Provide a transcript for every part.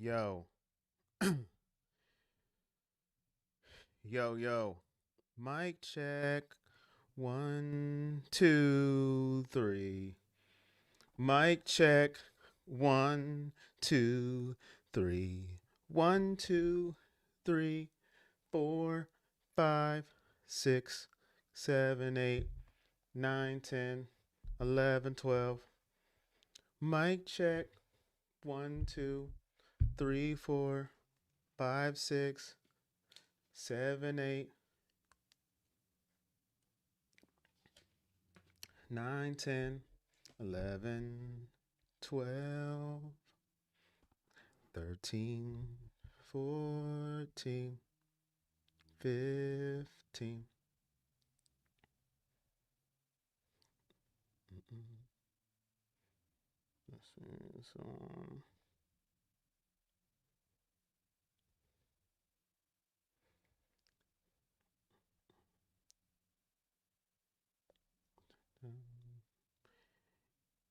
Yo, yo. Mic check. One, two, three. Mic check. One, two, three. One, two, three, four, five, six, seven, 8, 9, 10, 11, 12. Mic check. One, two, three, four, five, 6, 7, 8, 9, 10, 11, 12, 13, 14, 15. Let's see.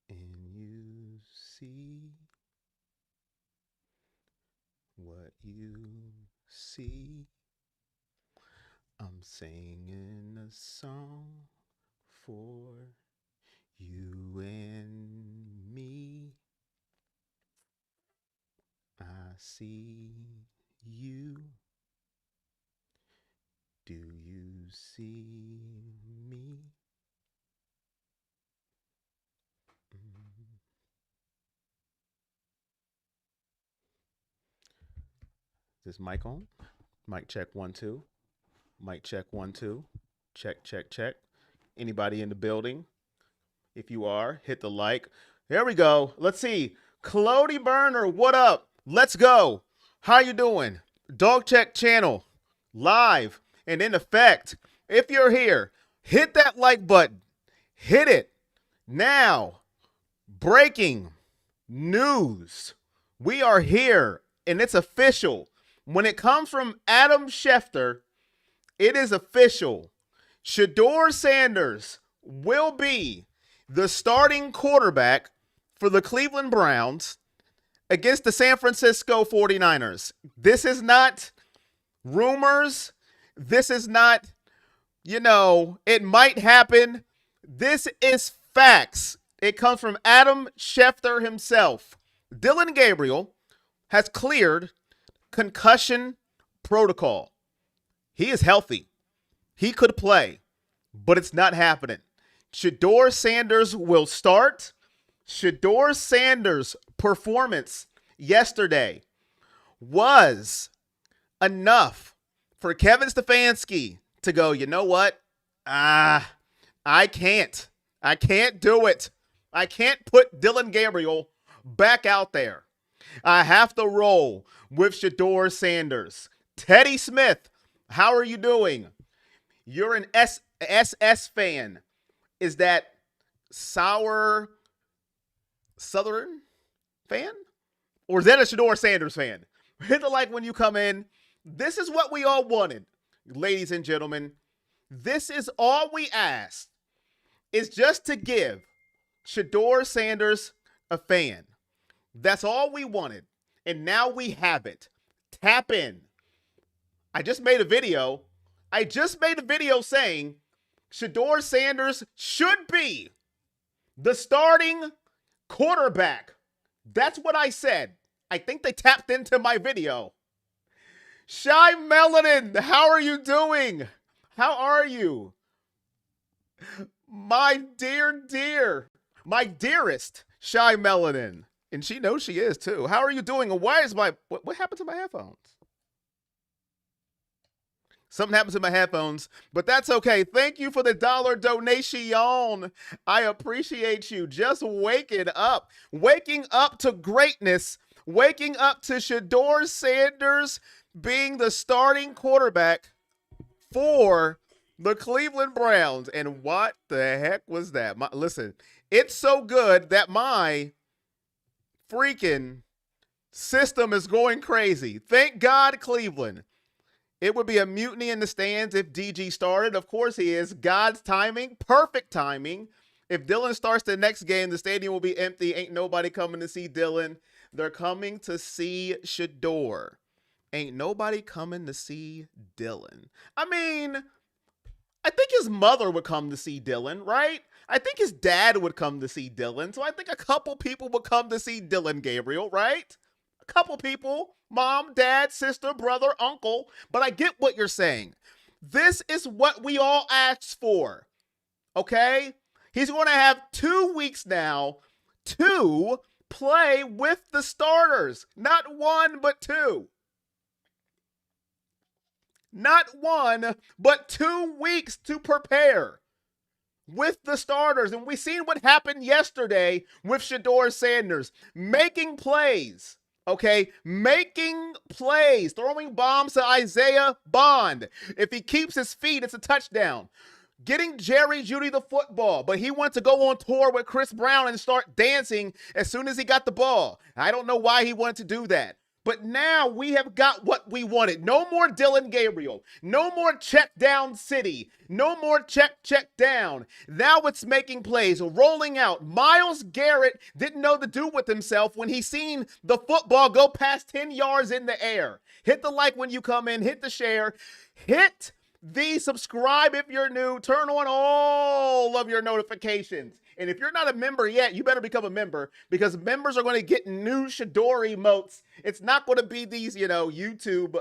And you see what you see. I'm singing a song for you and me. I see you. Do you see me? Is this mic on? Mic check one, two. Mic check one, two. Check, check, check. Anybody in the building? If you are, hit the like. There we go. Let's see. Clody Burner, what up? Let's go. How you doing? Dog Check Channel, live and in effect. If you're here, hit that like button. Hit it now. Breaking news. We are here, and it's official. When it comes from Adam Schefter, it is official. Shedeur Sanders will be the starting quarterback for the Cleveland Browns against the San Francisco 49ers. This is not rumors. This is not, it might happen. This is facts. It comes from Adam Schefter himself. Dylan Gabriel has cleared concussion protocol. He is healthy. He could play, but it's not happening. Shedeur Sanders will start. Shedeur Sanders' performance yesterday was enough for Kevin Stefanski to go, you know what? I can't. I can't do it. I can't put Dylan Gabriel back out there. I have to roll with Shedeur Sanders. Teddy Smith, how are you doing? You're an SS fan. Is that sour Southern fan? Or is that a Shedeur Sanders fan? Hit the like when you come in. This is what we all wanted, ladies and gentlemen. This is all we asked, is just to give Shedeur Sanders a fan. That's all we wanted. And now we have it. Tap in. I just made a video saying Shedeur Sanders should be the starting quarterback. That's what I said. I think they tapped into my video. Shy Melanin, how are you doing? How are you? My my dearest Shy Melanin. And she knows she is too. How are you doing? And why is what happened to my headphones? Something happened to my headphones, but that's okay. Thank you for the dollar donation. I appreciate you. Just waking up to greatness, waking up to Shedeur Sanders being the starting quarterback for the Cleveland Browns. And what the heck was that? Listen, it's so good that my freaking system is going crazy. Thank God, Cleveland. It would be a mutiny in the stands if DG started. Of course he is. God's timing, perfect timing. If Dylan starts the next game, the stadium will be empty. Ain't nobody coming to see Dylan. They're coming to see Shedeur. Ain't nobody coming to see Dylan. I mean, I think his mother would come to see Dylan, right? I think his dad would come to see Dylan. So I think a couple people would come to see Dylan Gabriel, right? A couple people. Mom, dad, sister, brother, uncle. But I get what you're saying. This is what we all asked for. Okay? He's going to have 2 weeks now to play with the starters. Not one, but two. Not 1, but 2 weeks to prepare with the starters. And we seen what happened yesterday with Shedeur Sanders making plays. Okay, making plays, throwing bombs to Isaiah Bond. If he keeps his feet, it's a touchdown. Getting Jerry Jeudy the football, but he wanted to go on tour with Chris Brown and start dancing as soon as he got the ball. I don't know why he wanted to do that. But now we have got what we wanted. No more Dylan Gabriel. No more check down city. No more check down. Now it's making plays, rolling out. Myles Garrett didn't know to do with himself when he seen the football go past 10 yards in the air. Hit the like when you come in. Hit the share. Hit the subscribe if you're new. Turn on all of your notifications. And if you're not a member yet, you better become a member, because members are going to get new Shador emotes. It's not going to be these, YouTube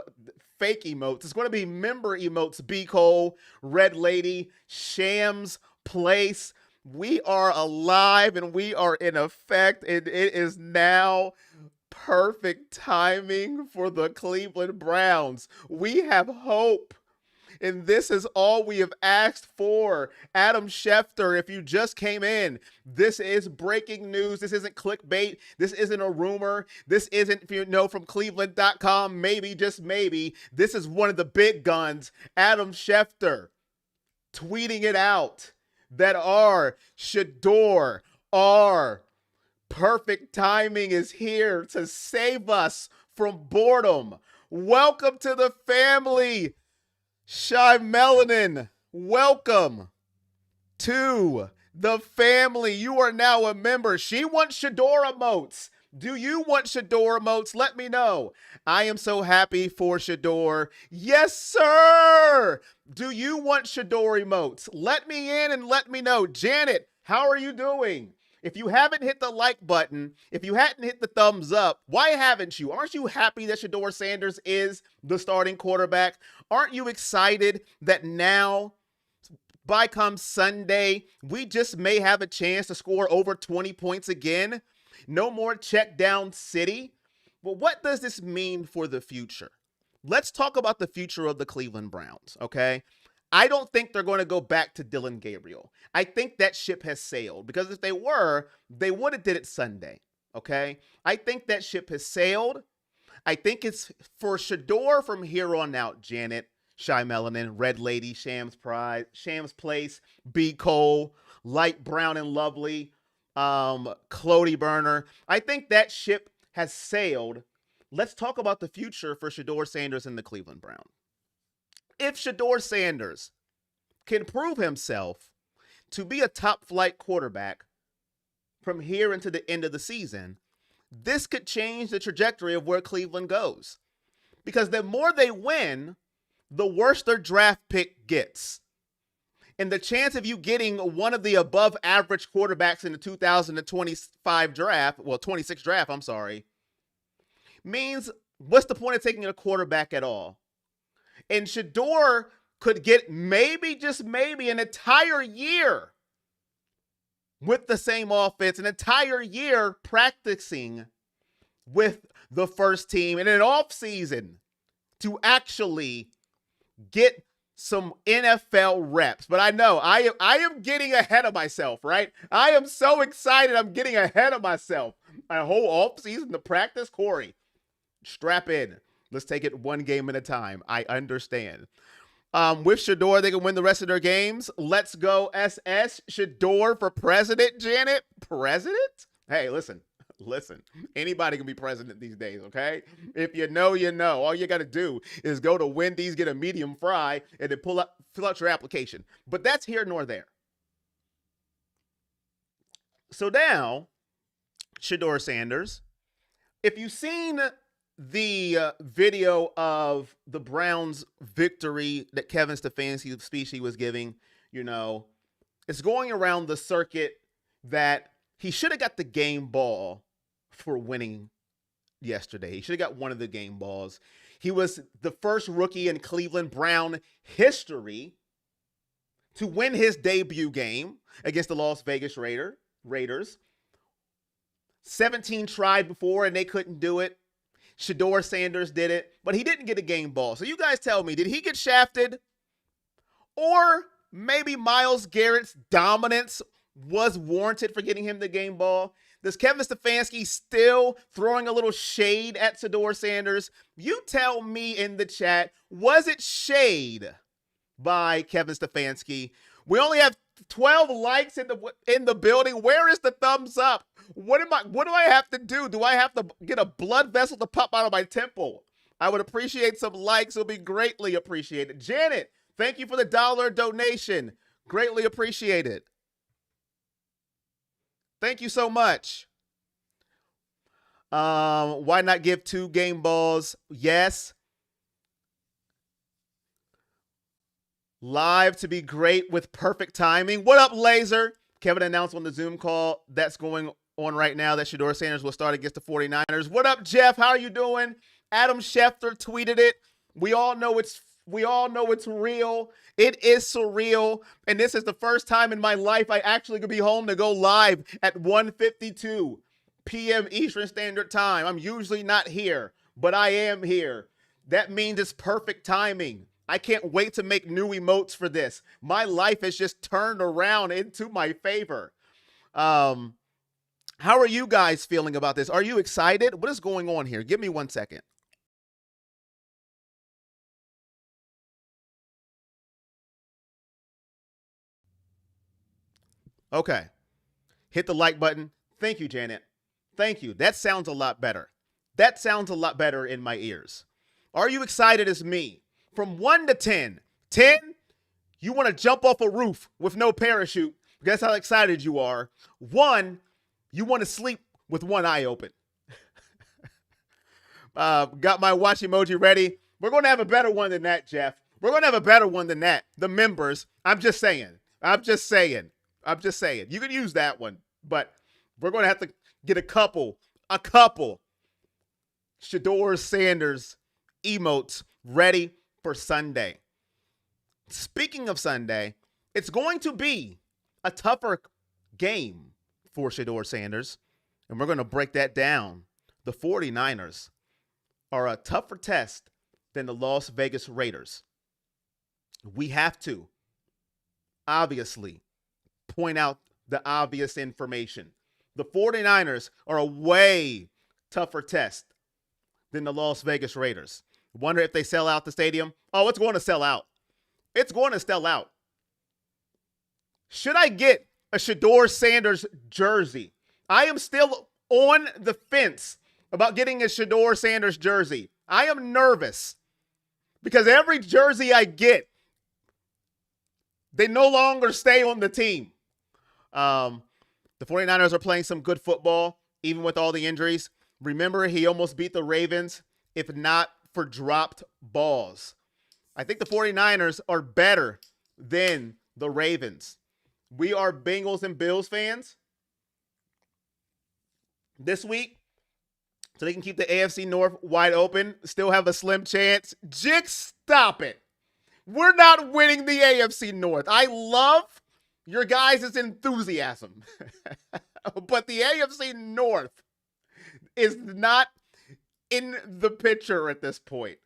fake emotes. It's going to be member emotes. B. Cole, Red Lady, Shams Place. We are alive and we are in effect. And it is now perfect timing for the Cleveland Browns. We have hope. And this is all we have asked for. Adam Schefter, if you just came in, this is breaking news. This isn't clickbait. This isn't a rumor. This isn't, if you know, from Cleveland.com, maybe, just maybe. This is one of the big guns. Adam Schefter tweeting it out that our Shedeur, our perfect timing is here to save us from boredom. Welcome to the family. Shy Melanin, welcome to the family. You are now a member. She wants Shedeur emotes. Do you want Shedeur emotes? Let me know. I am so happy for Shedeur. Yes, sir. Do you want Shedeur emotes? Let me in and let me know. Janet, how are you doing? If you haven't hit the like button, if you hadn't hit the thumbs up, why haven't you? Aren't you happy that Shedeur Sanders is the starting quarterback? Aren't you excited that now, by come Sunday, we just may have a chance to score over 20 points again? No more check down city. But what does this mean for the future? Let's talk about the future of the Cleveland Browns, okay? I don't think they're going to go back to Dylan Gabriel. I think that ship has sailed, because if they were, they would have did it Sunday, okay? I think that ship has sailed. I think it's for Shedeur from here on out. Janet, Shy Melanin, Red Lady, Shams Place, B. Cole, Light Brown and Lovely, Clody Burner. I think that ship has sailed. Let's talk about the future for Shedeur Sanders and the Cleveland Browns. If Shedeur Sanders can prove himself to be a top flight quarterback from here into the end of the season, this could change the trajectory of where Cleveland goes. Because the more they win, the worse their draft pick gets. And the chance of you getting one of the above average quarterbacks in the 2025 draft, 26 draft, means what's the point of taking a quarterback at all? And Shedeur could get maybe, just maybe, an entire year with the same offense, an entire year practicing with the first team in an off season to actually get some NFL reps. But I know I am getting ahead of myself, right? I am so excited. I'm getting ahead of myself. A whole off season to practice. Corey, strap in. Let's take it one game at a time. I understand. With Shedeur, they can win the rest of their games. Let's go SS. Shedeur for president, Janet. President? Hey, listen. Anybody can be president these days, okay? If you know, you know. All you got to do is go to Wendy's, get a medium fry, and then fill out your application. But that's here nor there. So now, Shedeur Sanders, if you've seen the video of the Browns' victory that Kevin Stefanski speech he was giving, you know, it's going around the circuit that he should have got the game ball for winning yesterday. He should have got one of the game balls. He was the first rookie in Cleveland Brown history to win his debut game against the Las Vegas Raiders. 17 tried before and they couldn't do it. Shedeur Sanders did it, but he didn't get a game ball. So you guys tell me, did he get shafted? Or maybe Myles Garrett's dominance was warranted for getting him the game ball? Does Kevin Stefanski still throwing a little shade at Shedeur Sanders? You tell me in the chat, was it shade by Kevin Stefanski? We only have 12 likes in the building. Where is the thumbs up? What do I have to do? Do I have to get a blood vessel to pop out of my temple? I would appreciate some likes. It would be greatly appreciated. Janet, thank you for the $1 donation. Greatly appreciated. Thank you so much. Why not give 2 game balls? Yes. Live to be great with perfect timing. What up, Laser? Kevin announced on the Zoom call that's going on right now that Shedeur Sanders will start against the 49ers. What up, Jeff? How are you doing? Adam Schefter tweeted it. We all know it's real. It is surreal. And this is the first time in my life I actually could be home to go live at 1:52 p.m. Eastern Standard Time. I'm usually not here, but I am here. That means it's perfect timing. I can't wait to make new emotes for this. My life has just turned around into my favor. How are you guys feeling about this? Are you excited? What is going on here? Give me 1 second. Okay. Hit the like button. Thank you, Janet. Thank you. That sounds a lot better. That sounds a lot better in my ears. Are you excited as me? From 1 to 10. 10, you want to jump off a roof with no parachute. That's how excited you are. 1, you want to sleep with one eye open. Got my watch emoji ready. We're going to have a better one than that, Jeff. We're going to have a better one than that. The members. I'm just saying. You can use that one, but we're going to have to get a couple Shedeur Sanders emotes ready for Sunday. Speaking of Sunday, it's going to be a tougher game for Shedeur Sanders, and we're going to break that down. The 49ers are a tougher test than the Las Vegas Raiders. We have to, obviously, point out the obvious information. The 49ers are a way tougher test than the Las Vegas Raiders. Wonder if they sell out the stadium. Oh, it's going to sell out. It's going to sell out. Should I get a Shedeur Sanders jersey? I am still on the fence about getting a Shedeur Sanders jersey. I am nervous because every jersey I get, they no longer stay on the team. The 49ers are playing some good football, even with all the injuries. Remember, he almost beat the Ravens, if not for dropped balls. I think the 49ers are better than the Ravens. We are Bengals and Bills fans this week, so they can keep the AFC North wide open, still have a slim chance. Jick, stop it. We're not winning the AFC North. I love your guys' enthusiasm, but the AFC North is not in the picture at this point.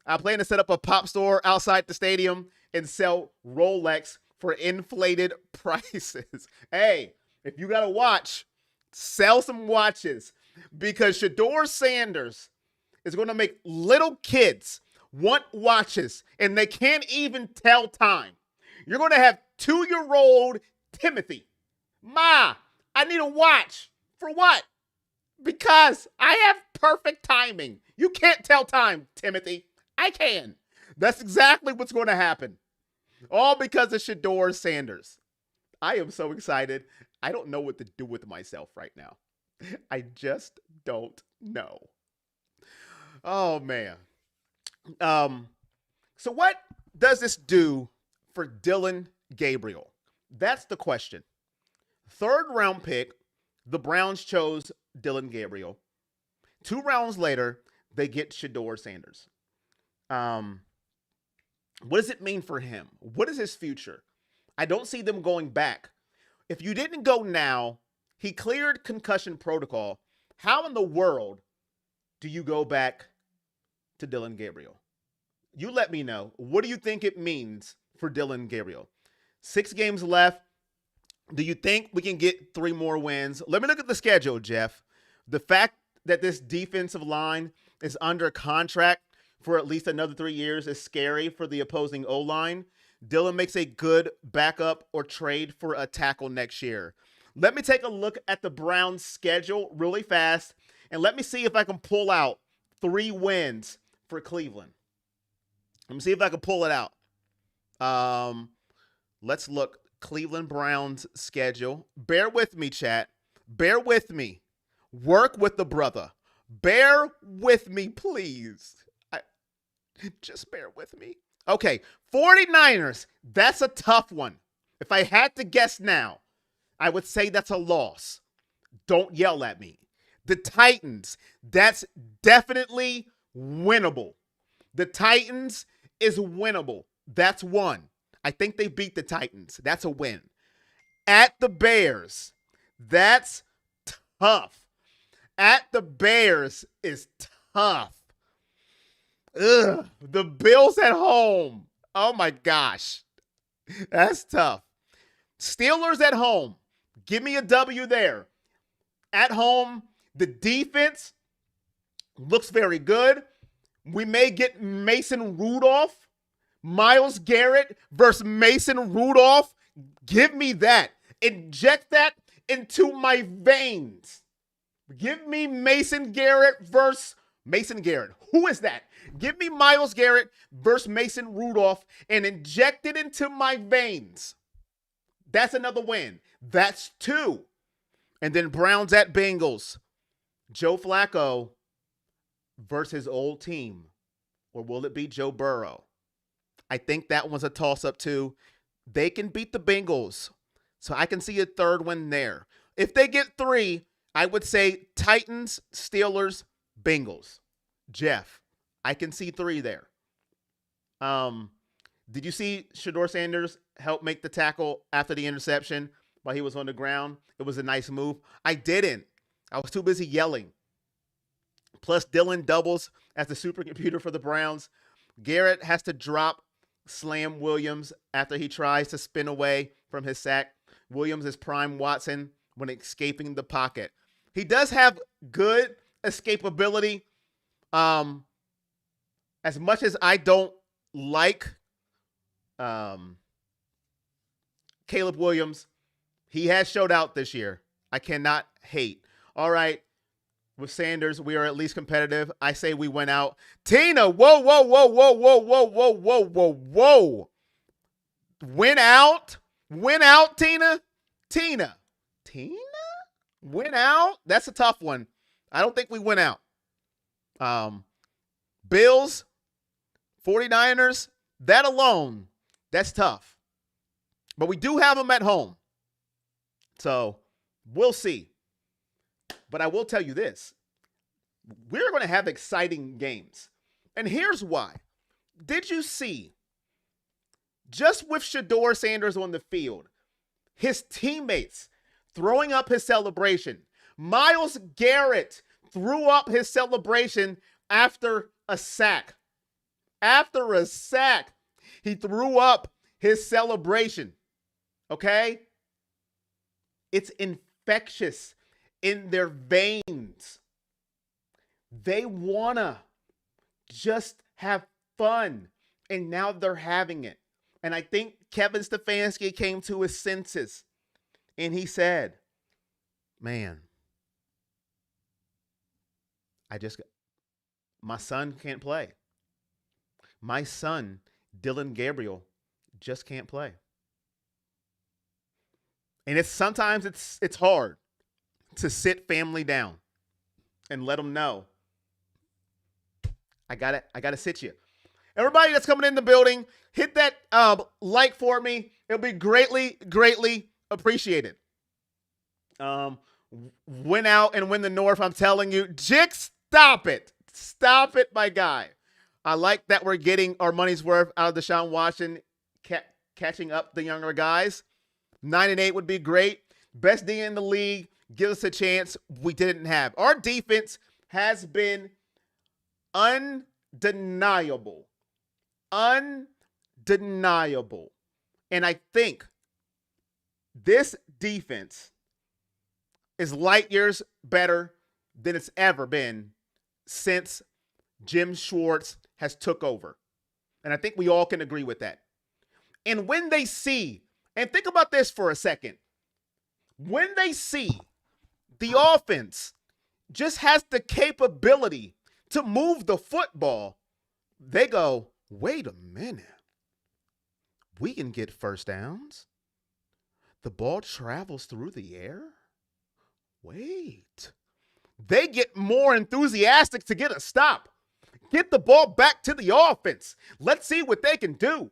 I plan to set up a pop store outside the stadium and sell Rolex for inflated prices. Hey, if you got a watch, sell some watches, because Shedeur Sanders is going to make little kids want watches and they can't even tell time. You're going to have 2-year-old Timothy. Ma, I need a watch. For what? Because I have perfect timing. You can't tell time, Timothy. I can. That's exactly what's going to happen. All because of Shedeur Sanders. I am so excited. I don't know what to do with myself right now. I just don't know. Oh man. Um, so what does this do for Dylan Gabriel? That's the question. Third round pick, the Browns chose Dylan Gabriel. 2 rounds later, they get Shedeur Sanders. Um, what does it mean for him? What is his future? I don't see them going back. If you didn't go now, he cleared concussion protocol. How in the world do you go back to Dylan Gabriel? You let me know. What do you think it means for Dylan Gabriel? 6 games left. Do you think we can get 3 more wins? Let me look at the schedule, Jeff. The fact that this defensive line is under contract for at least another 3 years is scary for the opposing O-line. Dylan makes a good backup or trade for a tackle next year. Let me take a look at the Browns' schedule really fast, and let me see if I can pull out 3 wins for Cleveland. Let me see if I can pull it out. Let's look. Cleveland Browns schedule. Bear with me, chat. Bear with me. Work with the brother. Bear with me, please. Just bear with me. Okay, 49ers. That's a tough one. If I had to guess now, I would say that's a loss. Don't yell at me. The Titans. That's definitely winnable. The Titans is winnable. That's one. I think they beat the Titans. That's a win. At the Bears. That's tough. At the Bears is tough. Ugh. The Bills at home. Oh my gosh. That's tough. Steelers at home. Give me a W there. At home, the defense looks very good. We may get Mason Rudolph. Myles Garrett versus Mason Rudolph. Give me that. Inject that into my veins. Give me Mason Garrett versus Mason Garrett. Who is that? Give me Myles Garrett versus Mason Rudolph and inject it into my veins. That's another win. That's 2. And then Browns at Bengals. Joe Flacco versus his old team. Or will it be Joe Burrow? I think that one's a toss-up too. They can beat the Bengals. So I can see a 3rd win there. If they get 3, I would say Titans, Steelers, Bengals. Jeff, I can see 3 there. Did you see Shedeur Sanders help make the tackle after the interception while he was on the ground? It was a nice move. I didn't. I was too busy yelling. Plus, Dylan doubles as the supercomputer for the Browns. Garrett has to drop Slam Williams after he tries to spin away from his sack. Williams is prime Watson when escaping the pocket. He does have good escapability. As much as I don't like Caleb Williams, he has showed out this year. I cannot hate. All right. With Sanders, we are at least competitive. I say we went out. Tina, whoa, whoa, whoa, whoa, whoa, whoa, whoa, whoa, whoa, whoa. Went out? Went out, Tina? Tina? Went out? That's a tough one. I don't think we went out. Bills, 49ers, that alone, that's tough. But we do have them at home. So we'll see. But I will tell you this. We're going to have exciting games. And here's why. Did you see, just with Shedeur Sanders on the field, his teammates throwing up his celebration? Myles Garrett threw up his celebration after a sack. After a sack, he threw up his celebration. Okay? It's infectious in their veins. They want to just have fun. And now they're having it. And I think Kevin Stefanski came to his senses. And he said, man, my son can't play. My son, Dylan Gabriel, just can't play. And it's hard to sit family down and let them know I gotta sit you. Everybody that's coming in the building, hit that like for me. It'll be greatly appreciated. Um, Win out and win the North. I'm telling you, Jick, stop it, my guy. I like that we're getting our money's worth out of Deshaun Watson, catching up the younger guys. 9-8 would be great. Best D in the league. Give us a chance. We didn't have. Our defense has been undeniable. Undeniable. And I think this defense is light years better than it's ever been since Jim Schwartz has took over. And I think we all can agree with that. And when they see, and think about this for a second, when they see the offense just has the capability to move the football, they go, wait a minute. We can get first downs. The ball travels through the air. Wait. They get more enthusiastic to get a stop. Get the ball back to the offense. Let's see what they can do.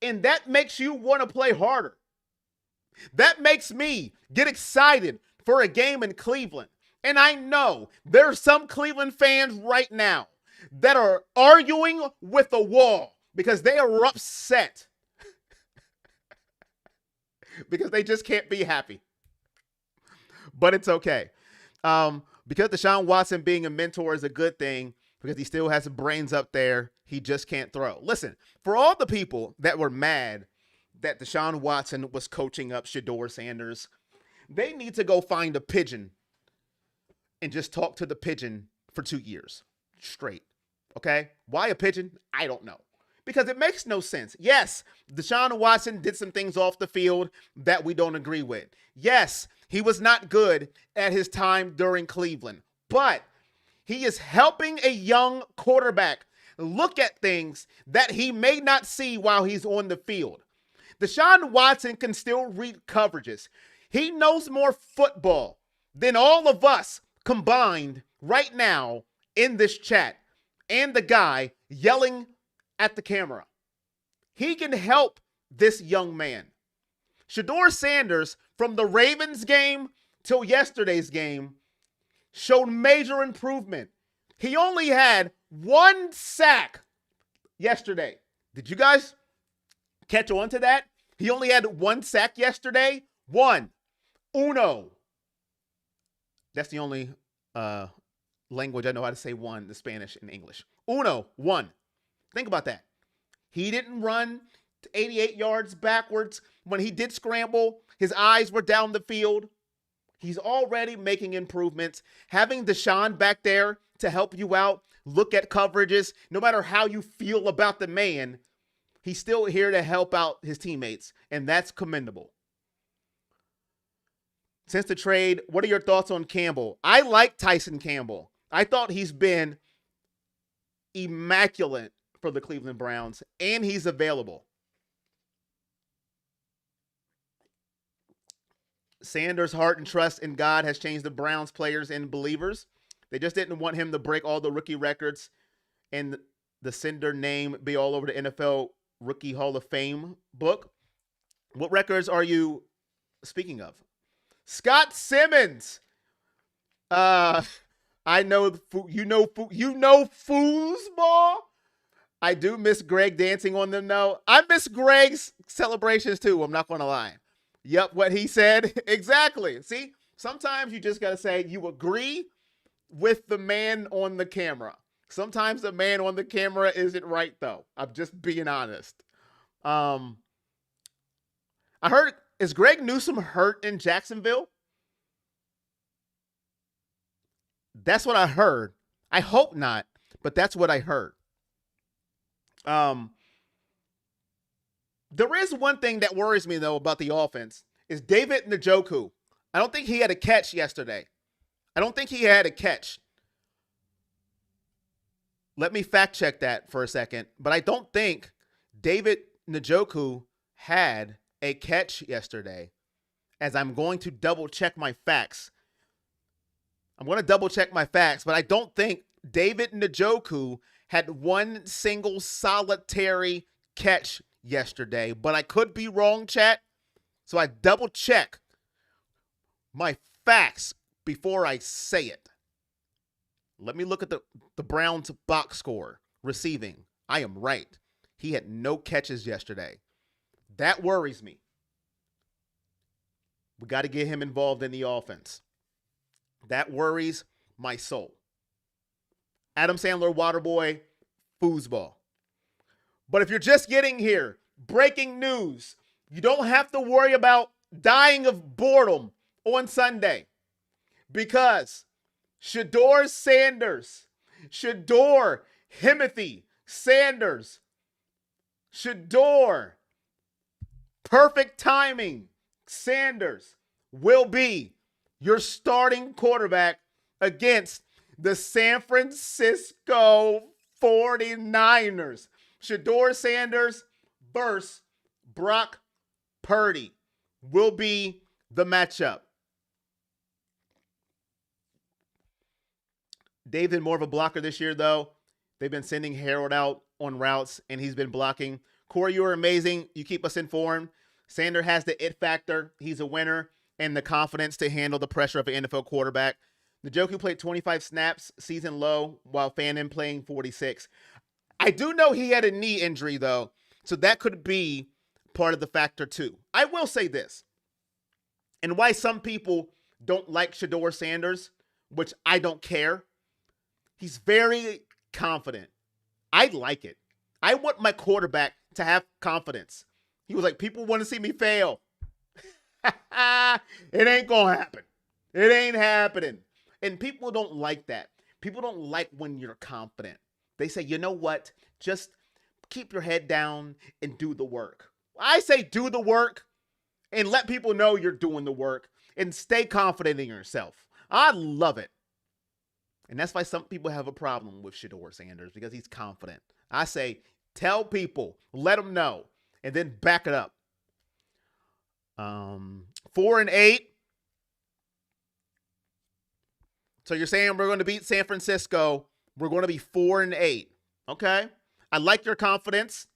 And that makes you want to play harder. That makes me get excited for a game in Cleveland. And I know there are some Cleveland fans right now that are arguing with the wall because they are upset because they just can't be happy. But it's okay. Because Deshaun Watson being a mentor is a good thing because he still has some brains up there. He just can't throw. Listen, for all the people that were mad that Deshaun Watson was coaching up Shedeur Sanders, they need to go find a pigeon and just talk to the pigeon for 2 years straight. Okay? Why a pigeon? I don't know. Because it makes no sense. Yes, Deshaun Watson did some things off the field that we don't agree with. Yes, he was not good at his time during Cleveland. But he is helping a young quarterback look at things that he may not see while he's on the field. Deshaun Watson can still read coverages. He knows more football than all of us combined right now in this chat and the guy yelling at the camera. He can help this young man. Shedeur Sanders, from the Ravens game till yesterday's game, showed major improvement. He only had 1 sack yesterday. Did you guys catch on to that? He only had 1 sack yesterday. 1. Uno. That's the only language I know how to say one, the Spanish and English. Uno, 1. Think about that. He didn't run 88 yards backwards. When he did scramble, his eyes were down the field. He's already making improvements. Having Deshaun back there to help you out, look at coverages, no matter how you feel about the man, he's still here to help out his teammates, and that's commendable. Since the trade, what are your thoughts on Campbell? I like Tyson Campbell. I thought he's been immaculate for the Cleveland Browns, and he's available. Sanders' heart and trust in God has changed the Browns players and believers. They just didn't want him to break all the rookie records and the sender name be all over the NFL Rookie Hall of Fame book. What records are you speaking of? Scott Simmons. I know you know foosball. I do miss Greg dancing on them though. I miss Greg's celebrations too. I'm not going to lie. Yep, what he said. Exactly. See, sometimes you just got to say you agree with the man on the camera. Sometimes the man on the camera isn't right though. I'm just being honest. I heard, is Greg Newsome hurt in Jacksonville? That's what I heard. I hope not, but that's what I heard. There is one thing that worries me, though, about the offense is David Njoku. I don't think he had a catch yesterday. I don't think he had a catch. Let me fact check that for a second. But I don't think David Njoku had a catch yesterday. as I'm going to double check my facts. I'm going to double check my facts, but I don't think David Njoku had one single solitary catch yesterday. But I could be wrong, chat. So I double check my facts before I say it. Let me look at the Browns box score receiving. I am right. He had no catches yesterday. That worries me. We got to get him involved in the offense. That worries my soul. Adam Sandler, Waterboy, foosball. But if you're just getting here, breaking news, you don't have to worry about dying of boredom on Sunday because Shedeur Sanders, Shedeur Himothy Sanders, Shedeur, perfect timing, Sanders will be your starting quarterback against the San Francisco 49ers. Shedeur Sanders versus Brock Purdy will be the matchup. Dave's more of a blocker this year, though. They've been sending Harold out on routes, and he's been blocking. Corey, you are amazing. You keep us informed. Sanders has the it factor. He's a winner and the confidence to handle the pressure of an NFL quarterback. Njoku played 25 snaps, season low, while Fannin playing 46. I do know he had a knee injury, though, so that could be part of the factor, too. I will say this, and why some people don't like Shedeur Sanders, which I don't care. He's very confident. I like it. I want my quarterback to have confidence. He was like, people want to see me fail. It ain't going to happen. It ain't happening. And people don't like that. People don't like when you're confident. They say, you know what? Just keep your head down and do the work. I say do the work and let people know you're doing the work and stay confident in yourself. I love it. And that's why some people have a problem with Shedeur Sanders, because he's confident. I say, tell people, let them know, and then back it up. 4-8. So you're saying we're going to beat San Francisco. We're going to be 4-8. Okay. I like your confidence.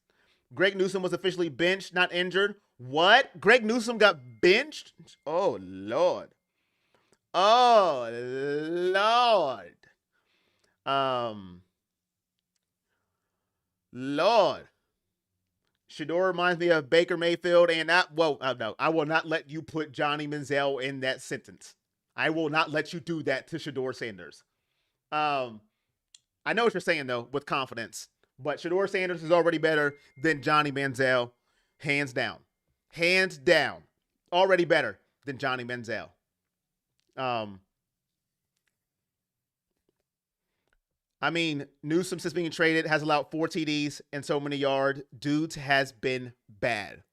Greg Newsome was officially benched, not injured. What? Greg Newsome got benched? Oh, Lord. Oh, Lord. Lord. Shedeur reminds me of Baker Mayfield, and no, I will not let you put Johnny Manziel in that sentence. I will not let you do that to Shedeur Sanders. I know what you're saying, though, with confidence, but Shedeur Sanders is already better than Johnny Manziel, hands down. Hands down. Already better than Johnny Manziel. I mean, Newsome, since being traded, has allowed 4 TDs and so many yards. Dudes has been bad.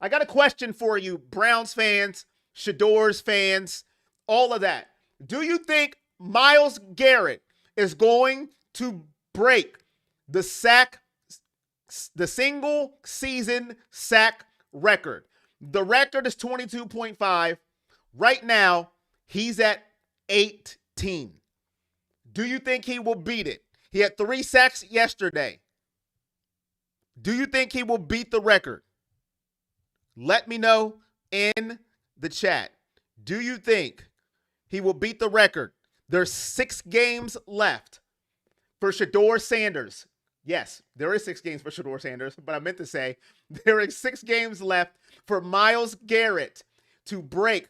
I got a question for you, Browns fans, Shedeur's fans, all of that. Do you think Myles Garrett is going to break the single season sack record? The record is 22.5. Right now, he's at 18. Do you think he will beat it? He had 3 sacks yesterday. Do you think he will beat the record? Let me know in the chat. Do you think he will beat the record? There's 6 games left for Shedeur Sanders. Yes, there is 6 games for Shedeur Sanders, but I meant to say there are 6 games left for Myles Garrett to break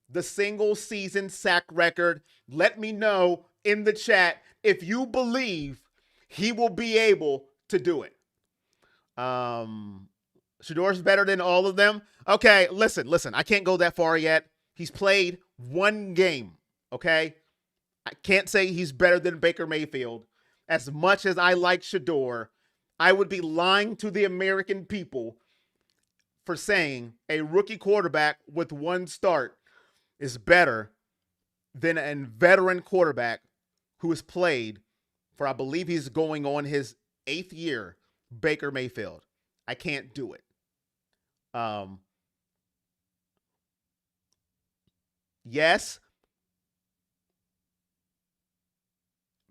the single season sack record. Let me know in the chat if you believe he will be able to do it. Shedeur's better than all of them. Okay, listen. I can't go that far yet. He's played 1 game, okay? I can't say he's better than Baker Mayfield. As much as I like Shedeur, I would be lying to the American people for saying a rookie quarterback with 1 start is better than a veteran quarterback who has played for, I believe he's going on his 8th year, Baker Mayfield. I can't do it. Yes,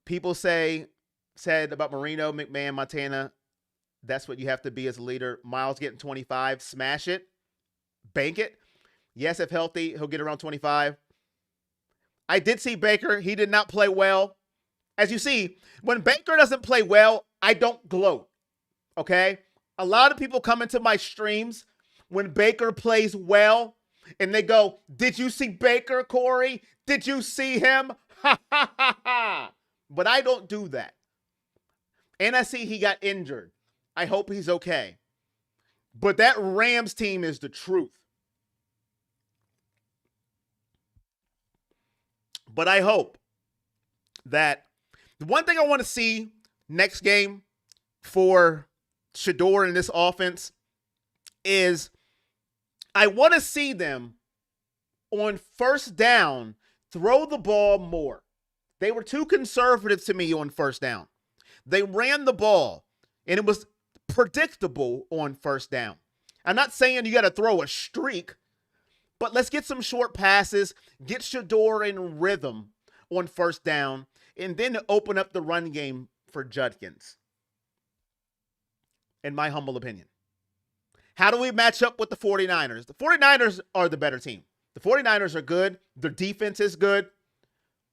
people said about Marino, McMahon, Montana, that's what you have to be as a leader. Miles getting 25, smash it, bank it. Yes, if healthy, he'll get around 25. I did see Baker. He did not play well. As you see, when Baker doesn't play well, I don't gloat. Okay? A lot of people come into my streams when Baker plays well and they go, "Did you see Baker, Corey? Did you see him?" Ha ha ha ha. But I don't do that. And I see he got injured. I hope he's okay. But that Rams team is the truth. But I hope that the one thing I want to see next game for Shedeur in this offense is I want to see them on first down throw the ball more. They were too conservative to me on first down. They ran the ball, and it was predictable on first down. I'm not saying you got to throw a streak, but let's get some short passes, get Shedeur in rhythm on first down, and then open up the run game for Judkins, in my humble opinion. How do we match up with the 49ers? The 49ers are the better team. The 49ers are good. Their defense is good.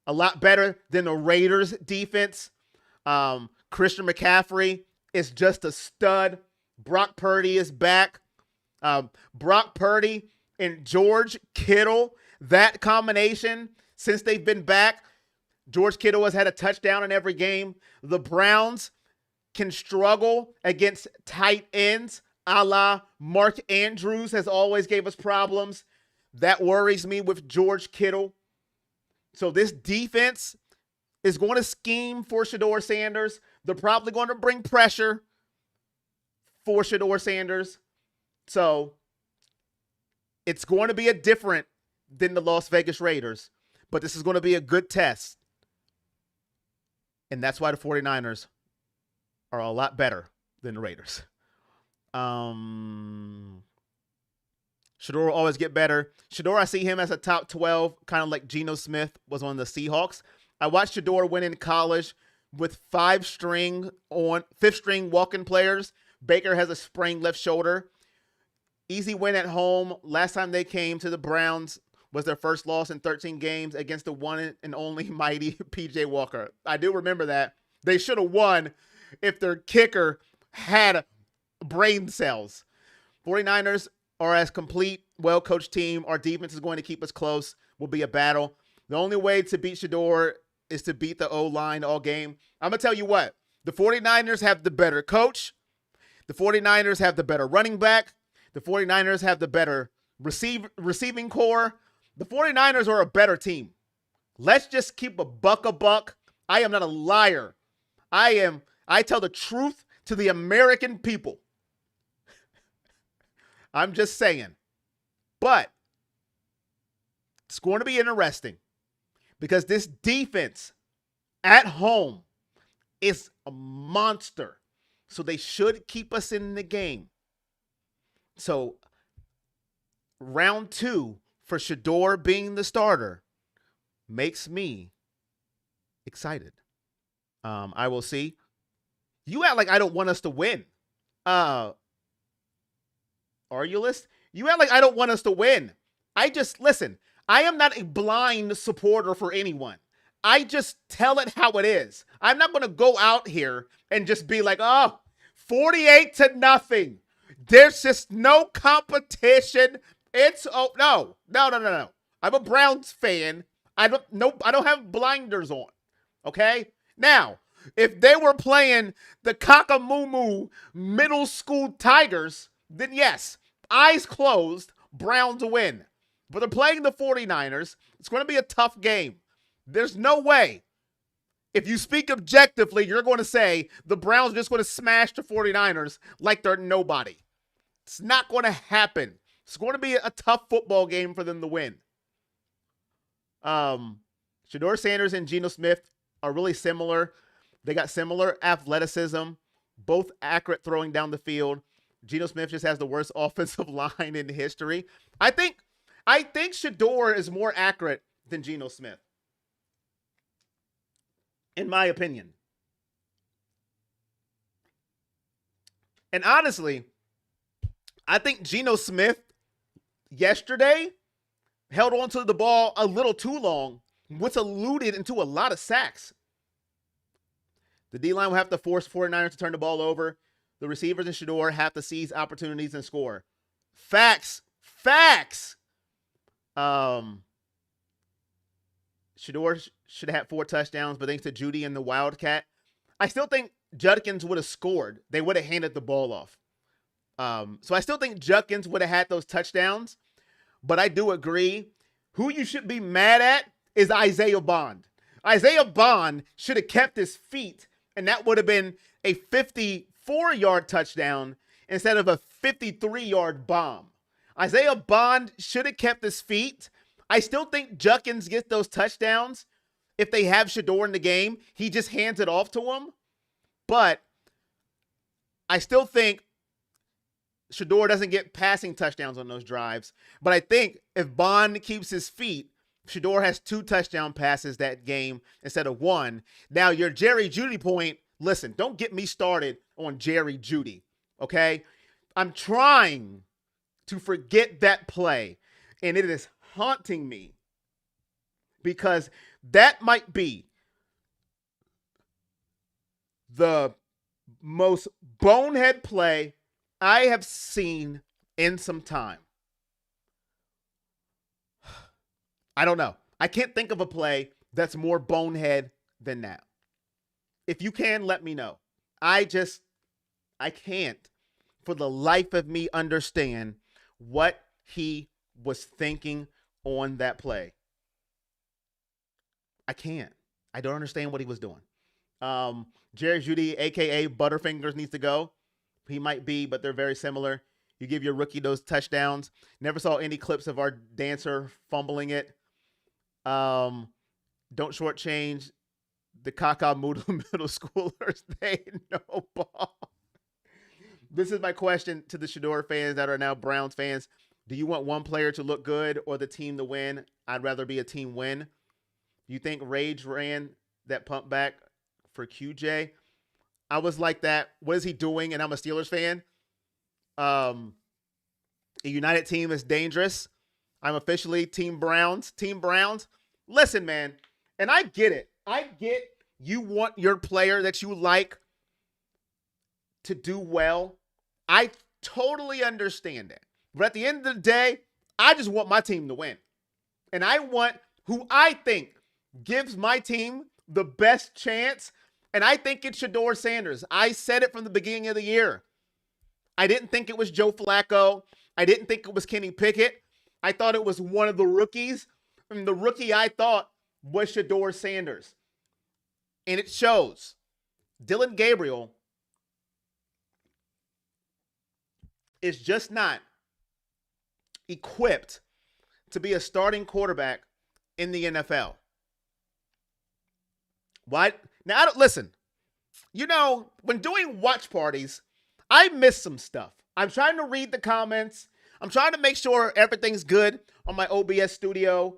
A lot better than the Raiders' defense. Christian McCaffrey is just a stud. Brock Purdy is back. Brock Purdy and George Kittle, that combination, since they've been back, George Kittle has had a touchdown in every game. The Browns can struggle against tight ends, a la Mark Andrews has always gave us problems. That worries me with George Kittle. So this defense is going to scheme for Shedeur Sanders. They're probably going to bring pressure for Shedeur Sanders. So it's going to be a different than the Las Vegas Raiders. But this is going to be a good test. And that's why the 49ers are a lot better than the Raiders. Shedeur will always get better. Shedeur, I see him as a top 12, kind of like Geno Smith was on the Seahawks. I watched Shedeur win in college with fifth string walking players. Baker has a sprained left shoulder. Easy win at home. Last time they came to the Browns was their first loss in 13 games against the one and only mighty P.J. Walker. I do remember that. They should have won if their kicker had brain cells. 49ers are as complete, well-coached team. Our defense is going to keep us close. Will be a battle. The only way to beat Shedeur is to beat the O-line all game. I'm going to tell you what. The 49ers have the better coach. The 49ers have the better running back. The 49ers have the better receiving core. The 49ers are a better team. Let's just keep a buck. I am not a liar. I tell the truth to the American people. I'm just saying. But it's going to be interesting because this defense at home is a monster. So they should keep us in the game. So round 2 for Shedeur being the starter makes me excited. I will see. You act like I don't want us to win. Are you listening? You act like I don't want us to win. Listen, I am not a blind supporter for anyone. I just tell it how it is. I'm not going to go out here and just be like, 48-0. There's just no competition. No. I'm a Browns fan. I don't have blinders on. Okay? Now, if they were playing the Cockamoo middle school Tigers, then yes, eyes closed, Browns win. But they're playing the 49ers. It's going to be a tough game. There's no way. If you speak objectively, you're going to say the Browns are just going to smash the 49ers like they're nobody. It's not going to happen. It's going to be a tough football game for them to win. Shedeur Sanders and Geno Smith are really similar. They got similar athleticism, both accurate throwing down the field. Geno Smith just has the worst offensive line in history. I think I think Shedeur is more accurate than Geno Smith, in my opinion. And honestly, I think Geno Smith yesterday held on to the ball a little too long, which alluded into a lot of sacks. The D-line will have to force 49ers to turn the ball over. The receivers and Shedeur have to seize opportunities and score. Facts. Facts. Shedeur should have had 4 touchdowns, but thanks to Judy and the Wildcat, I still think Judkins would have scored. They would have handed the ball off. So I still think Judkins would have had those touchdowns, but I do agree. Who you should be mad at is Isaiah Bond. Isaiah Bond should have kept his feet, and that would have been a 54-yard touchdown instead of a 53-yard bomb. Isaiah Bond should have kept his feet. I still think Judkins gets those touchdowns. If they have Shedeur in the game, he just hands it off to him. But I still think Shedeur doesn't get passing touchdowns on those drives. But I think if Bond keeps his feet, Shedeur has 2 touchdown passes that game instead of 1. Now, your Jerry Jeudy point, listen, don't get me started on Jerry Jeudy, okay? I'm trying to forget that play, and it is haunting me because that might be the most bonehead play I have seen in some time. I don't know. I can't think of a play that's more bonehead than that. If you can, let me know. I can't for the life of me understand what he was thinking on that play. I can't. I don't understand what he was doing. Jerry Jeudy, a.k.a. Butterfingers, needs to go. He might be, but they're very similar. You give your rookie those touchdowns. Never saw any clips of our dancer fumbling it. Don't shortchange the Kaka Moodle middle schoolers. They know ball. This is my question to the Shedeur fans that are now Browns fans. Do you want one player to look good or the team to win? I'd rather be a team win. You think Rage ran that pump back for QJ? I was like that. What is he doing? And I'm a Steelers fan. A United team is dangerous. I'm officially Team Browns. Team Browns. Listen, man, and I get it. I get you want your player that you like to do well. I totally understand that. But at the end of the day, I just want my team to win. And I want who I think gives my team the best chance. And I think it's Shedeur Sanders. I said it from the beginning of the year. I didn't think it was Joe Flacco. I didn't think it was Kenny Pickett. I thought it was one of the rookies. And the rookie I thought was Shedeur Sanders. And it shows. Dylan Gabriel is just not equipped to be a starting quarterback in the NFL. Why? Now, listen, you know, when doing watch parties, I miss some stuff. I'm trying to read the comments. I'm trying to make sure everything's good on my OBS studio.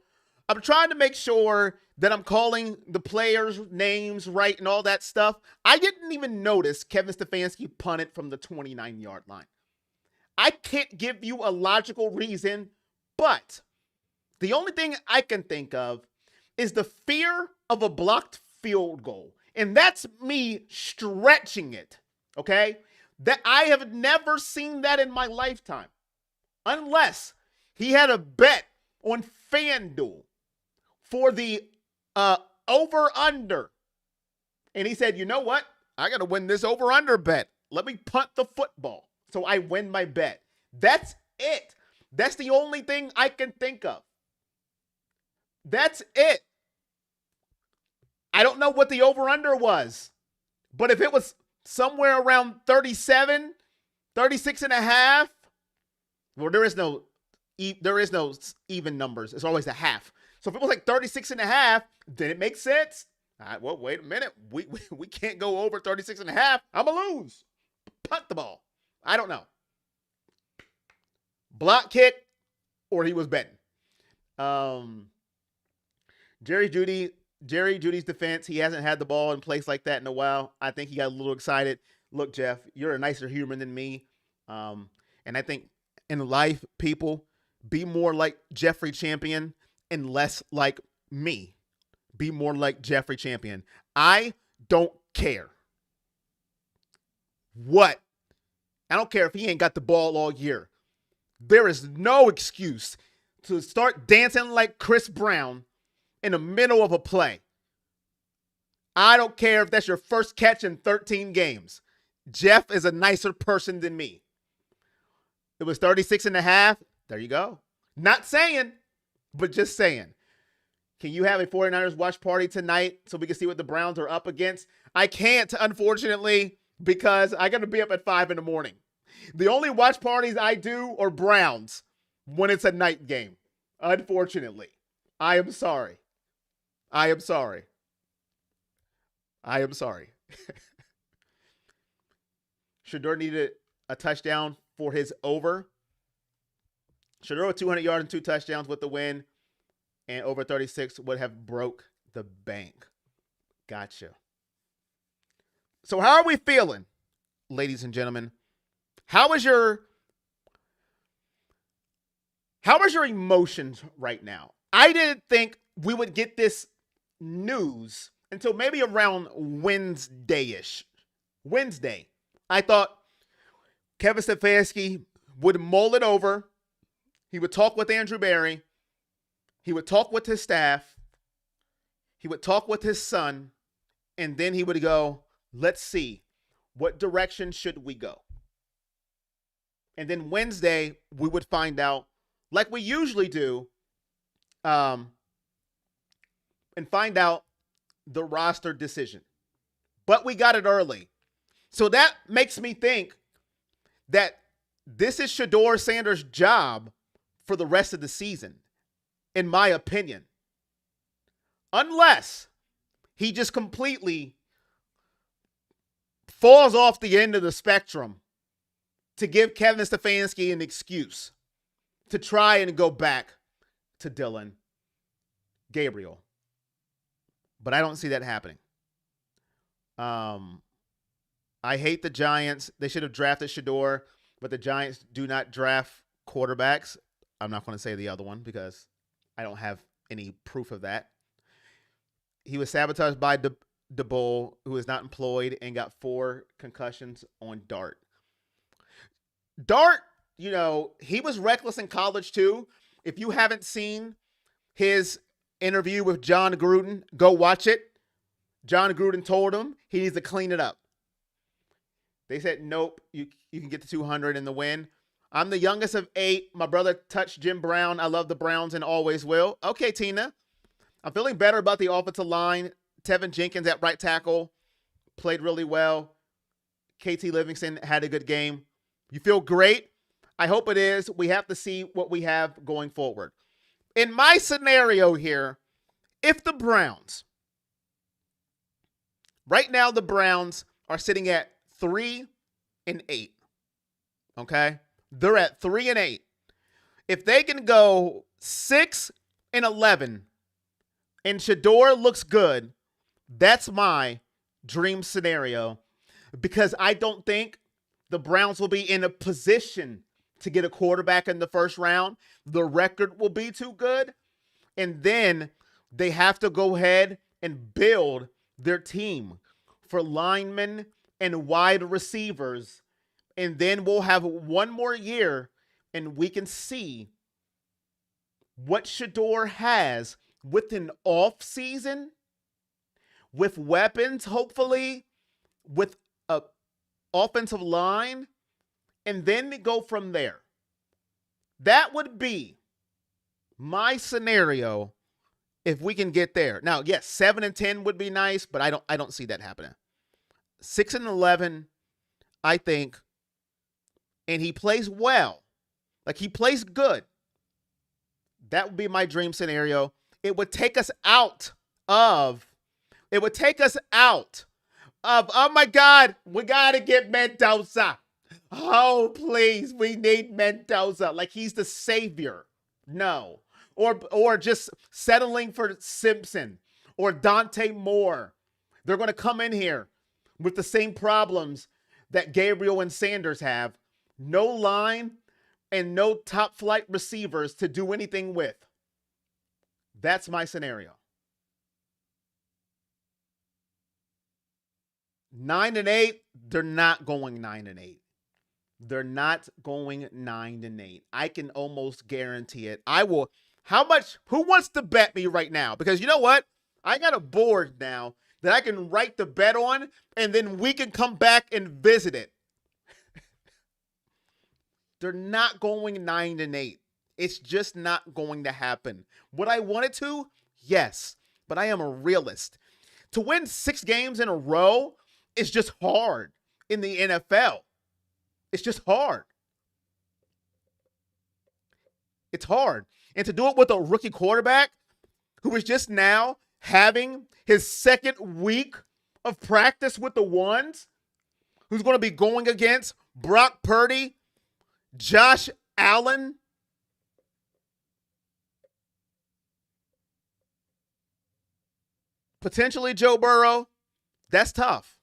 I'm trying to make sure that I'm calling the players' names right and all that stuff. I didn't even notice Kevin Stefanski punted from the 29-yard line. I can't give you a logical reason, but the only thing I can think of is the fear of a blocked field goal. And that's me stretching it, okay? That I have never seen that in my lifetime. Unless he had a bet on FanDuel for the over-under. And he said, you know what? I got to win this over-under bet. Let me punt the football so I win my bet. That's it. That's the only thing I can think of. That's it. I don't know what the over-under was. But if it was somewhere around 37, 36 and a half, well, there is no even numbers. It's always a half. So if it was like 36 and a half, then it makes sense. All right, well, wait a minute. We can't go over 36 and a half. I'm going to lose. Punt the ball. I don't know. Block kick or he was betting. Um, Jerry Judy, Jerry Judy's defense, he hasn't had the ball in place like that in a while. I think he got a little excited. Look, Jeff, you're a nicer human than me. Um, and I think in life, people be more like Jeffrey Champion and less like me. Be more like Jeffrey Champion. I don't care what. I don't care if he ain't got the ball all year. There is no excuse to start dancing like Chris Brown in the middle of a play. I don't care if that's your first catch in 13 games. Jeff is a nicer person than me. It was 36 and a half. There you go. Not saying, but just saying. Can you have a 49ers watch party tonight so we can see what the Browns are up against? I can't, unfortunately, because I got to be up at 5 in the morning. The only watch parties I do are Browns when it's a night game. Unfortunately. I am sorry. I am sorry. I am sorry. Shedeur needed a touchdown for his over. Shedeur with 200 yards and 2 touchdowns with the win. And over 36 would have broke the bank. Gotcha. So how are we feeling, ladies and gentlemen? How is your emotions right now? I didn't think we would get this news until maybe around Wednesday-ish. Wednesday. I thought Kevin Stefanski would mull it over. He would talk with Andrew Berry. He would talk with his staff. He would talk with his son. And then he would go, let's see, what direction should we go? And then Wednesday, we would find out, like we usually do, and find out the roster decision. But we got it early. So that makes me think that this is Shedeur Sanders' job for the rest of the season, in my opinion. Unless he just completely falls off the end of the spectrum to give Kevin Stefanski an excuse to try and go back to Dillon Gabriel. But I don't see that happening. I hate the Giants. They should have drafted Shedeur, but the Giants do not draft quarterbacks. I'm not going to say the other one because I don't have any proof of that. He was sabotaged by DeBull, who is not employed and got 4 concussions on Dart. Dart, he was reckless in college too. If you haven't seen his interview with John Gruden, go watch it. John Gruden told him he needs to clean it up. They said, nope, you can get to 200 in the win. I'm the youngest of 8. My brother touched Jim Brown. I love the Browns and always will. Okay, Tina. I'm feeling better about the offensive line. Tevin Jenkins at right tackle played really well. KT Livingston had a good game. You feel great? I hope it is. We have to see what we have going forward. In my scenario here, if the Browns, right now the Browns are sitting at 3-8. Okay? They're at 3-8. If they can go 6-11 and Shedeur looks good, that's my dream scenario because I don't think the Browns will be in a position to get a quarterback in the first round. The record will be too good. And then they have to go ahead and build their team for linemen and wide receivers. And then we'll have one more year and we can see what Shedeur has with an off season, with weapons, hopefully, with a offensive line, and then go from there. That would be my scenario if we can get there. Now, yes, 7-10 would be nice, but I don't see that happening. 6-11, I think, and he plays well. Like he plays good. That would be my dream scenario. It would take us out of, oh my God, we got to get Mendoza. Oh, please, we need Mendoza. Like he's the savior. No, or just settling for Simpson or Dante Moore. They're going to come in here with the same problems that Gabriel and Sanders have. No line and no top flight receivers to do anything with. That's my scenario. 9-8, they're not going 9-8. They're not going 9-8. I can almost guarantee it. I will. How much? Who wants to bet me right now? Because you know what? I got a board now that I can write the bet on, and then we can come back and visit it. They're not going 9-8. It's just not going to happen. Would I want it to? Yes, but I am a realist. To win 6 games in a row is just hard in the NFL. It's just hard. It's hard. And to do it with a rookie quarterback who is just now having his second week of practice with the ones, who's going to be going against Brock Purdy, Josh Allen, potentially Joe Burrow, that's tough.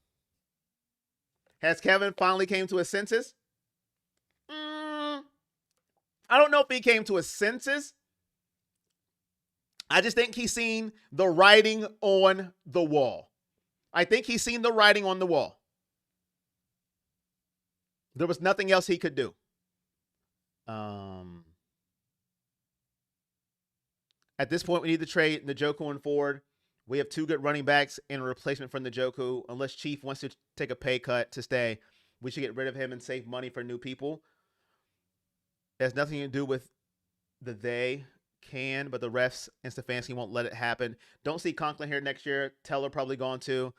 Has Kevin finally came to his senses? I don't know if he came to his senses. I just think he's seen the writing on the wall. I think he's seen the writing on the wall. There was nothing else he could do. At this point, we need to trade Njoku and Ford. We have 2 good running backs in a replacement for Njoku. Unless Chief wants to take a pay cut to stay, we should get rid of him and save money for new people. It has nothing to do with the they can, but the refs and Stefanski won't let it happen. Don't see Conklin here next year. Teller probably gone too.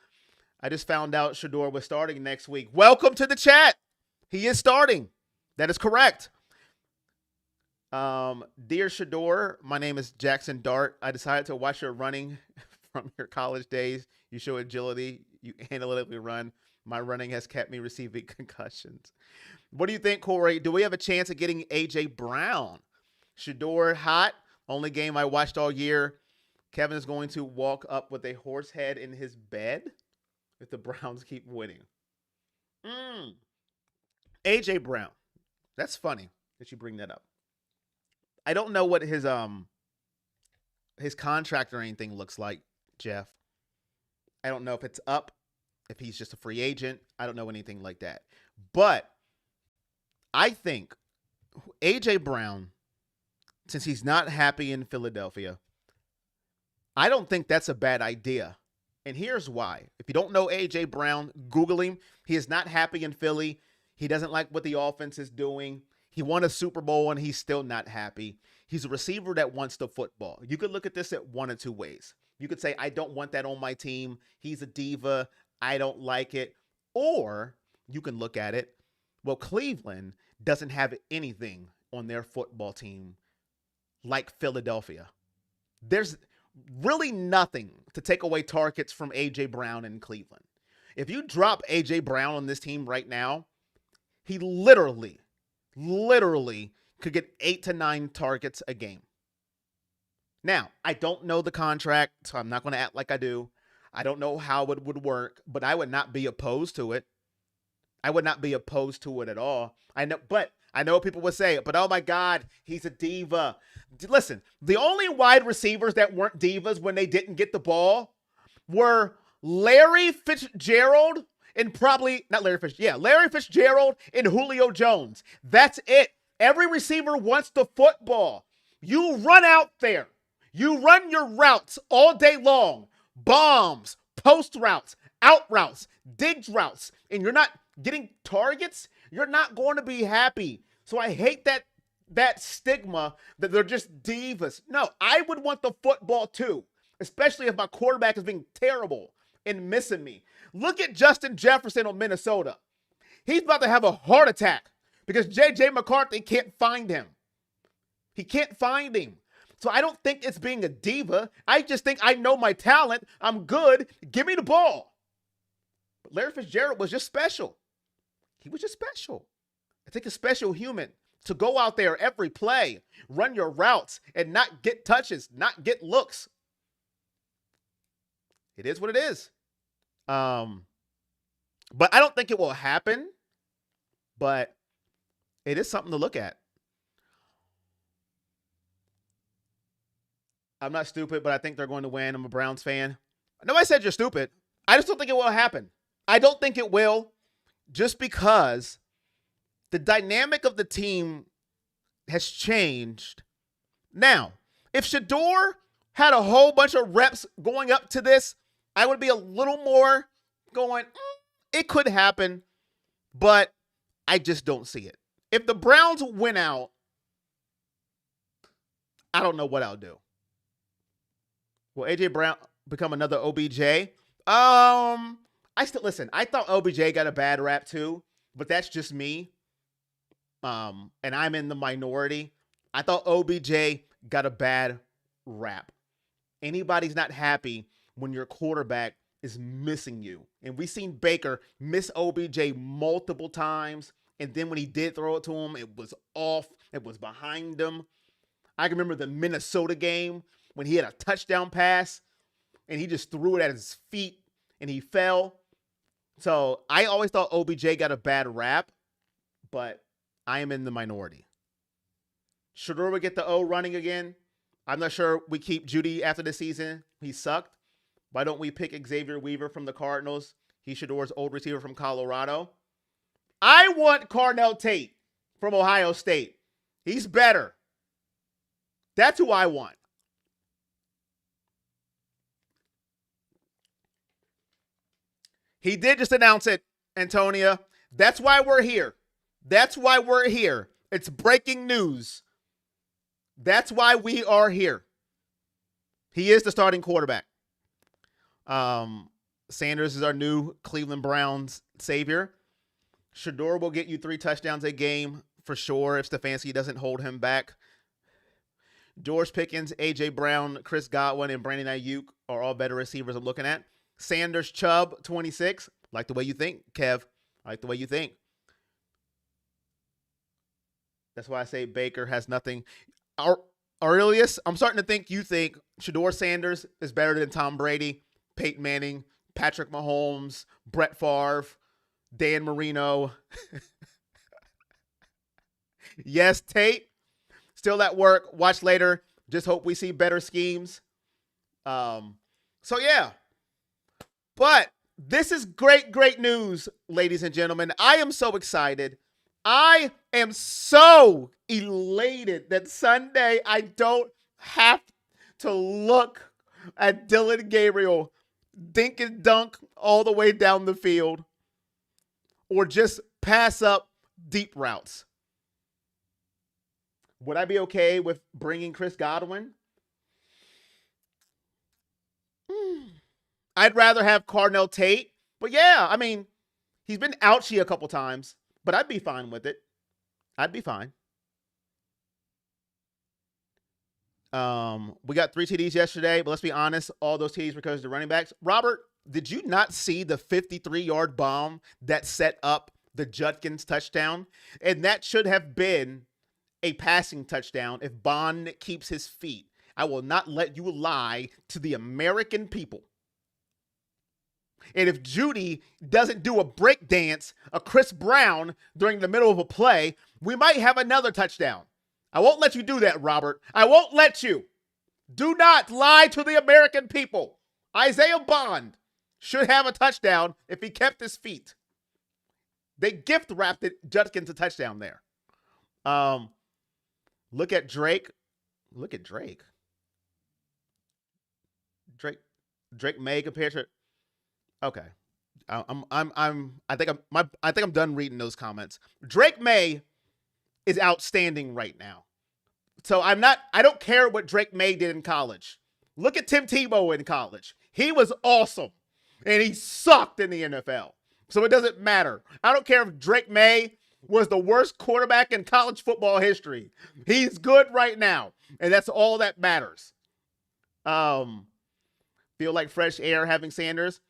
I just found out Shedeur was starting next week. Welcome to the chat. He is starting. That is correct. Dear Shedeur, my name is Jackson Dart. I decided to watch your running from your college days. You show agility. You analytically run. My running has kept me receiving concussions. What do you think, Corey? Do we have a chance of getting A.J. Brown? Shedeur hot. Only game I watched all year. Kevin is going to walk up with a horse head in his bed if the Browns keep winning. A.J. Brown. That's funny that you bring that up. I don't know what his contract or anything looks like, Jeff. I don't know if it's up, if he's just a free agent. I don't know anything like that. But I think A.J. Brown, since he's not happy in Philadelphia, I don't think that's a bad idea. And here's why. If you don't know A.J. Brown, Google him. He is not happy in Philly. He doesn't like what the offense is doing. He won a Super Bowl and he's still not happy. He's a receiver that wants the football. You could look at this at one of 2 ways. You could say, I don't want that on my team. He's a diva. I don't like it. Or you can look at it, well, Cleveland doesn't have anything on their football team like Philadelphia. There's really nothing to take away targets from A.J. Brown in Cleveland. If you drop A.J. Brown on this team right now, he literally could get 8 to 9 targets a game. Now, I don't know the contract, so I'm not going to act like I do. I don't know how it would work, but I would not be opposed to it. I would not be opposed to it at all. I know people would say, but oh my God, he's a diva. Listen, the only wide receivers that weren't divas when they didn't get the ball were Larry Fitzgerald and Larry Fitzgerald and Julio Jones. That's it. Every receiver wants the football. You run out there. You run your routes all day long. Bombs, post routes, out routes, dig routes, and you're not getting targets, you're not going to be happy. So I hate that stigma that they're just divas. No, I would want the football too, especially if my quarterback is being terrible and missing me. Look at Justin Jefferson on Minnesota. He's about to have a heart attack because J.J. McCarthy can't find him. He can't find him. So I don't think it's being a diva. I just think I know my talent. I'm good. Give me the ball. But Larry Fitzgerald was just special. He was just special. I think a special human. to go out there every play, run your routes, and not get touches, not get looks. It is what it is. But I don't think it will happen. But it is something to look at. I'm not stupid, but I think they're going to win. I'm a Browns fan. Nobody said you're stupid. I just don't think it will happen. I don't think it will, just because the dynamic of the team has changed. Now, if Shedeur had a whole bunch of reps going up to this, I would be a little more going, it could happen, but I just don't see it. If the Browns win out, I don't know what I'll do. Will AJ Brown become another OBJ? I still listen. I thought OBJ got a bad rap too, but that's just me. And I'm in the minority. I thought OBJ got a bad rap. Anybody's not happy when your quarterback is missing you. And we've seen Baker miss OBJ multiple times. And then when he did throw it to him, it was off. It was behind him. I can remember the Minnesota game when he had a touchdown pass and he just threw it at his feet and he fell. So I always thought OBJ got a bad rap, but I am in the minority. Shedeur would get the O running again. I'm not sure we keep Judy after the season. He sucked. Why don't we pick Xavier Weaver from the Cardinals? He's Shedor's old receiver from Colorado. I want Carnell Tate from Ohio State. He's better. That's who I want. He did just announce it, Antonia. That's why we're here. That's why we're here. It's breaking news. That's why we are here. He is the starting quarterback. Sanders is our new Cleveland Browns savior. Shedeur will get you 3 touchdowns a game for sure if Stefanski doesn't hold him back. George Pickens, A.J. Brown, Chris Godwin, and Brandon Ayuk are all better receivers I'm looking at. Sanders, Chubb, 26. Like the way you think, Kev. I like the way you think. That's why I say Baker has nothing. Aurelius, I'm starting to think you think Shedeur Sanders is better than Tom Brady, Peyton Manning, Patrick Mahomes, Brett Favre, Dan Marino. Yes, Tate. Still at work. Watch later. Just hope we see better schemes. So, yeah. But this is great, great news, ladies and gentlemen. I am so excited. I am so elated that Sunday I don't have to look at Dylan Gabriel dink and dunk all the way down the field or just pass up deep routes. Would I be okay with bringing Chris Godwin? I'd rather have Carnell Tate. But yeah, I mean, he's been ouchy a couple times, but I'd be fine with it. I'd be fine. We got 3 TDs yesterday, but let's be honest, all those TDs were because of the running backs. Robert, did you not see the 53-yard bomb that set up the Judkins touchdown? And that should have been a passing touchdown if Bond keeps his feet. I will not let you lie to the American people. And if Judy doesn't do a break dance, a Chris Brown during the middle of a play, we might have another touchdown. I won't let you do that, Robert. I won't let you. Do not lie to the American people. Isaiah Bond should have a touchdown if he kept his feet. They gift wrapped it, Judkins a touchdown there. Look at Drake. Look at Drake. Drake May compared to. Okay, I think I'm done reading those comments. Drake May is outstanding right now. So I don't care what Drake May did in college. Look at Tim Tebow in college. He was awesome and he sucked in the NFL. So it doesn't matter. I don't care if Drake May was the worst quarterback in college football history. He's good right now. And that's all that matters. Feel like fresh air having Sanders.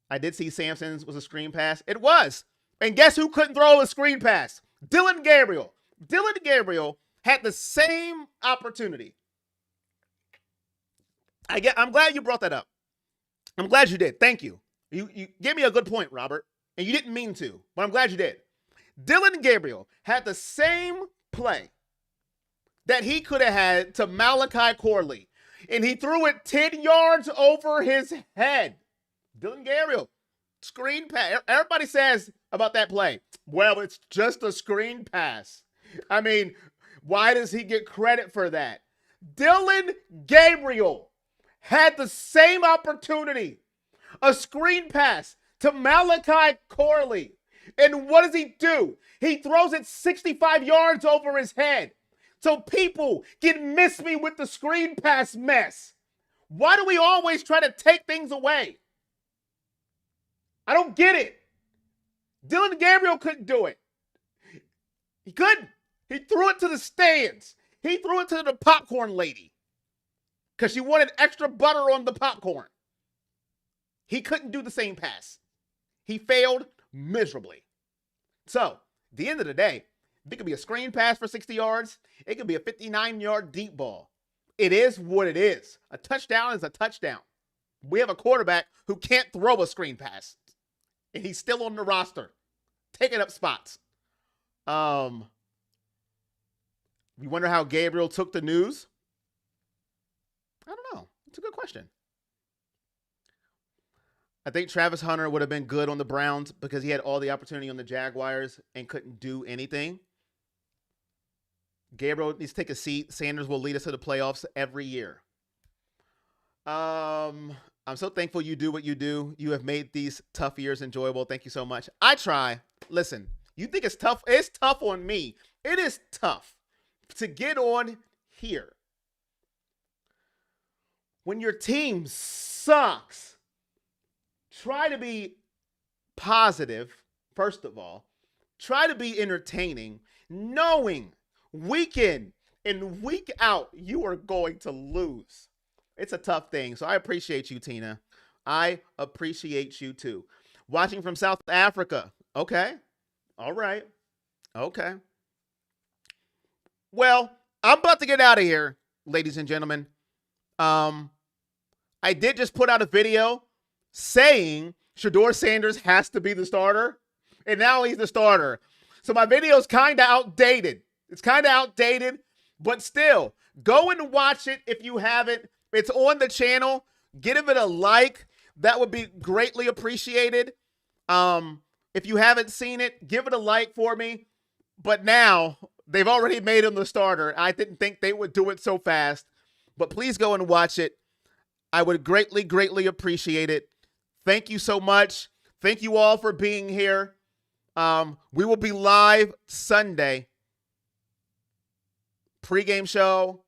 I did see Sampson's was a screen pass. It was. And guess who couldn't throw a screen pass? Dylan Gabriel. Dylan Gabriel had the same opportunity. I'm glad you brought that up. I'm glad you did. Thank you. You gave me a good point, Robert. And you didn't mean to, but I'm glad you did. Dylan Gabriel had the same play that he could have had to Malachi Corley, and he threw it 10 yards over his head. Dylan Gabriel, screen pass. Everybody says about that play, well, it's just a screen pass. I mean, why does he get credit for that? Dylan Gabriel had the same opportunity, a screen pass to Malachi Corley. And what does he do? He throws it 65 yards over his head. So people can miss me with the screen pass mess. Why do we always try to take things away? I don't get it. Dylan Gabriel couldn't do it. He couldn't. He threw it to the stands. He threw it to the popcorn lady because she wanted extra butter on the popcorn. He couldn't do the same pass. He failed miserably. So, at the end of the day, it could be a screen pass for 60 yards. It could be a 59-yard deep ball. It is what it is. A touchdown is a touchdown. We have a quarterback who can't throw a screen pass, and he's still on the roster, taking up spots. You wonder how Gabriel took the news? I don't know. It's a good question. I think Travis Hunter would have been good on the Browns because he had all the opportunity on the Jaguars and couldn't do anything. Gabriel needs to take a seat. Sanders will lead us to the playoffs every year. I'm so thankful you do what you do. You have made these tough years enjoyable. Thank you so much. I try. Listen, you think it's tough? It's tough on me. It is tough to get on here when your team sucks. Try to be positive, first of all. Try to be entertaining, knowing week in and week out you are going to lose. It's a tough thing. So I appreciate you, Tina. I appreciate you too. Watching from South Africa. Okay. All right. Okay. Well, I'm about to get out of here, ladies and gentlemen. I did just put out a video saying Shedeur Sanders has to be the starter, and now he's the starter. So my video is kind of outdated. It's kind of outdated, but still, go and watch it if you haven't. It's on the channel. Give it a like. That would be greatly appreciated. If you haven't seen it, give it a like for me. But now, they've already made him the starter. I didn't think they would do it so fast. But please go and watch it. I would greatly, greatly appreciate it. Thank you so much. Thank you all for being here. We will be live Sunday. Pre-game show,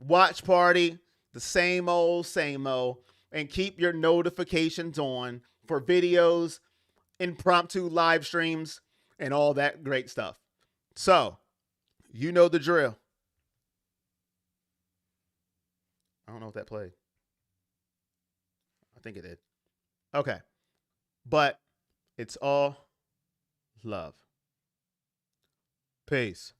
watch party, the same old, and keep your notifications on for videos, impromptu live streams, and all that great stuff. So, you know the drill. I don't know if that played. I think it did. Okay. But it's all love. Peace.